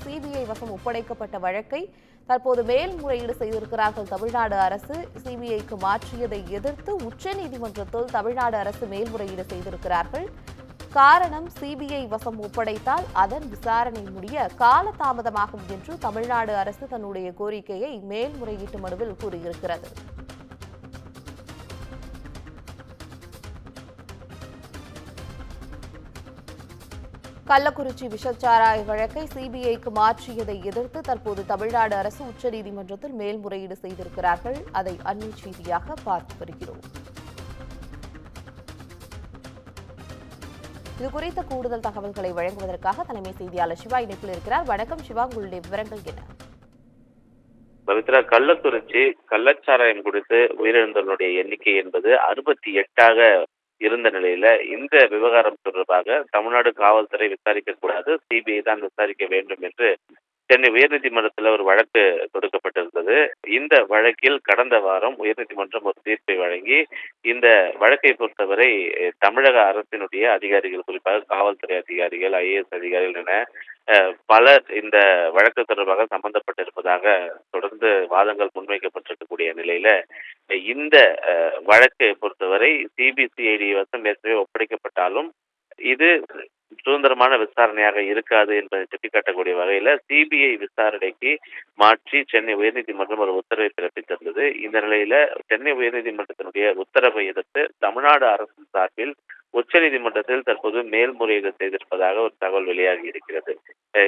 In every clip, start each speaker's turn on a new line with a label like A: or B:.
A: CBI வசம் ஒப்படைக்கப்பட்ட வழக்கை தற்போது மேல்முறையீடு செய்திருக்கிறார்கள். தமிழ்நாடு அரசு சிபிஐக்கு மாற்றியதை எதிர்த்து உச்சநீதிமன்றத்தில் தமிழ்நாடு அரசு மேல்முறையீடு செய்திருக்கிறார்கள். காரணம், சிபிஐ வசம் ஒப்படைத்தால் அதன் விசாரணை முடிய காலதாமதமாகும் என்று தமிழ்நாடு அரசு தன்னுடைய கோரிக்கையை மேல்முறையீட்டு மனுவில் கூறியிருக்கிறது. கள்ளக்குறிச்சி விஷச்சாராய வழக்கை சிபிஐக்கு மாற்றியதை எதிர்த்து தற்போது தமிழ்நாடு அரசு உச்சநீதிமன்றத்தில் மேல்முறையீடு செய்திருக்கிறார்கள். அதை அண்மை செய்தியாக பார்த்து வருகிறோம். இதுகுறித்த கூடுதல் தகவல்களை வழங்குவதற்காக தலைமை செய்தியாளர் சிவா இணைப்பில் இருக்கிறார். வணக்கம் சிவா, உங்களுடைய விவரங்கள் என்ன?
B: பவித்ரா, கள்ளக்குறிச்சி கள்ளச்சாராயம் குறித்து உயிரிழந்தவர்களுடைய எண்ணிக்கை என்பது 68ஆக இருந்த நிலையில இந்த விவகாரம் தொடர்பாக தமிழ்நாடு காவல்துறை விசாரிக்க கூடாது, சிபிஐ தான் விசாரிக்க வேண்டும் என்று சென்னை உயர்நீதிமன்றத்தில் ஒரு வழக்கு தொடுக்கப்பட்டிருந்தது. இந்த வழக்கில் கடந்த வாரம் உயர்நீதிமன்றம் ஒரு தீர்ப்பை வழங்கி இந்த வழக்கை பொறுத்தவரை தமிழக அரசினுடைய அதிகாரிகள், குறிப்பாக காவல்துறை அதிகாரிகள், ஐஏஎஸ் அதிகாரிகள் என பலர் இந்த வழக்கு தொடர்பாக சம்பந்தப்பட்டிருப்பதாக தொடர்ந்து வாதங்கள் முன்வைக்கப்பட்டிருக்கக்கூடிய நிலையில இந்த வழக்கை பொறுத்தவரை சிபிசிஐடி வசம் ஏற்கனவே ஒப்படைக்கப்பட்டாலும் இது சுதந்திரமான விசாரணையாக இருக்காது என்பதை சுட்டிக்காட்டக்கூடிய வகையில சிபிஐ விசாரணைக்கு மாற்றி சென்னை உயர்நீதிமன்றம் ஒரு உத்தரவை பிறப்பித்திருந்தது. இந்த நிலையில சென்னை உயர்நீதிமன்றத்தினுடைய உத்தரவை எதிர்த்து தமிழ்நாடு அரசின் சார்பில் உச்சநீதிமன்றத்தில் தற்போது மேல்முறையீடு செய்திருப்பதாக ஒரு தகவல் வெளியாகி இருக்கிறது.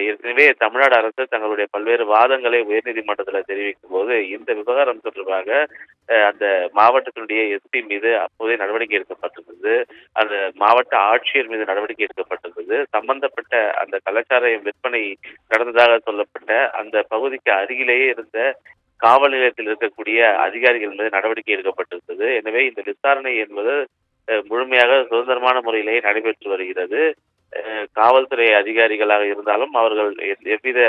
B: ஏற்கனவே தமிழ்நாடு அரசு தங்களுடைய பல்வேறு வாதங்களை உயர்நீதிமன்றத்தில் தெரிவிக்கும் போது இந்த விவகாரம் தொடர்பாக அந்த மாவட்டத்தினுடைய எஸ்பி மீது அப்போதே நடவடிக்கை எடுக்கப்பட்டிருந்தது, அந்த மாவட்ட ஆட்சியர் மீது நடவடிக்கை எடுக்கப்பட்டிருந்தது. சம்பந்தப்பட்ட அந்த கள்ளச்சாராயம் விற்பனை நடந்ததாக சொல்லப்பட்ட அந்த பகுதிக்கு அருகிலேயே இருந்த காவல் நிலையத்தில் இருக்கக்கூடிய அதிகாரிகள் மீது நடவடிக்கை எடுக்கப்பட்டிருந்தது. எனவே இந்த விசாரணை என்பது முழுமையாக சுதந்திரமான முறையிலேயே நடைபெற்று வருகிறது. காவல்துறை அதிகாரிகளாக இருந்தாலும் அவர்கள் எவ்வித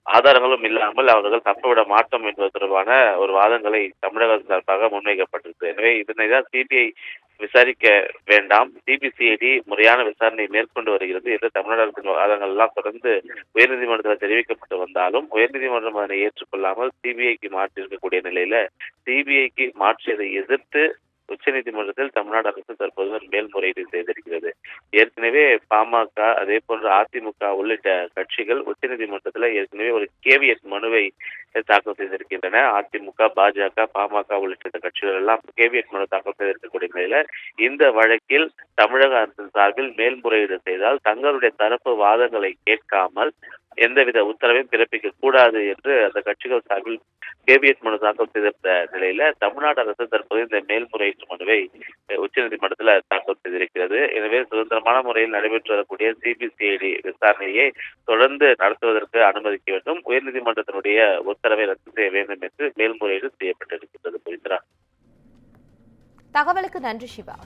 B: ஆதாரங்களும் இல்லாமல் அவர்கள் தப்பவிட மாட்டோம் என்பது தொடர்பான ஒரு வாதங்களை தமிழக சார்பாக முன்வைக்கப்பட்டிருக்கு. எனவே இதனைதான் சிபிஐ விசாரிக்க வேண்டாம், சிபிசிஐடி முறையான விசாரணை மேற்கொண்டு வருகிறது என்று தமிழ்நாடு அரசின் வாதங்கள் எல்லாம் தொடர்ந்து உயர்நீதிமன்றத்தில் தெரிவிக்கப்பட்டு வந்தாலும் உயர்நீதிமன்றம் அதனை ஏற்றுக்கொள்ளாமல் சிபிஐக்கு மாற்றியிருக்கக்கூடிய நிலையில சிபிஐக்கு மாற்றியதை எதிர்த்து உச்சநீதிமன்றத்தில் தமிழ்நாடு அரசு தற்போது மேல்முறையீடு செய்திருக்கிறது. ஏற்கனவே பாமக, அதே போன்று அதிமுக உள்ளிட்ட கட்சிகள் உச்சநீதிமன்றத்தில் ஏற்கனவே ஒரு கேவியட் மனுவை தாக்கல் செய்திருக்கின்றன. அதிமுக, பாஜக, பாமக உள்ளிட்ட கட்சிகள் எல்லாம் கேவியட் மனு தாக்கல் செய்திருக்கக்கூடிய நிலையில இந்த வழக்கில் தமிழக அரசின் சார்பில் மேல்முறையீடு செய்தால் தங்களுடைய தரப்பு வாதங்களை கேட்காமல் எந்தவித உத்தரவையும் பிறப்பிக்க கூடாது என்று அந்த கட்சிகள் சார்பில் கேவியட் மனு தாக்கல் செய்திருந்த நிலையில தமிழ்நாடு அரசு தற்போது இந்த மேல்முறையீட்டு மனுவை உச்சநீதிமன்றத்தில் தாக்கல் செய்திருக்கிறது. எனவே சுதந்திரமான முறையில் நடைபெற்று வரக்கூடிய சிபிசிஐடி விசாரணையை தொடர்ந்து நடத்துவதற்கு அனுமதிக்க வேண்டும், உயர்நீதிமன்றத்தினுடைய உத்தரவை ரத்து செய்ய வேண்டும் என்று மேல்முறையீடு செய்யப்பட்டிருக்கிறது.
A: தகவலுக்கு நன்றி சிவா.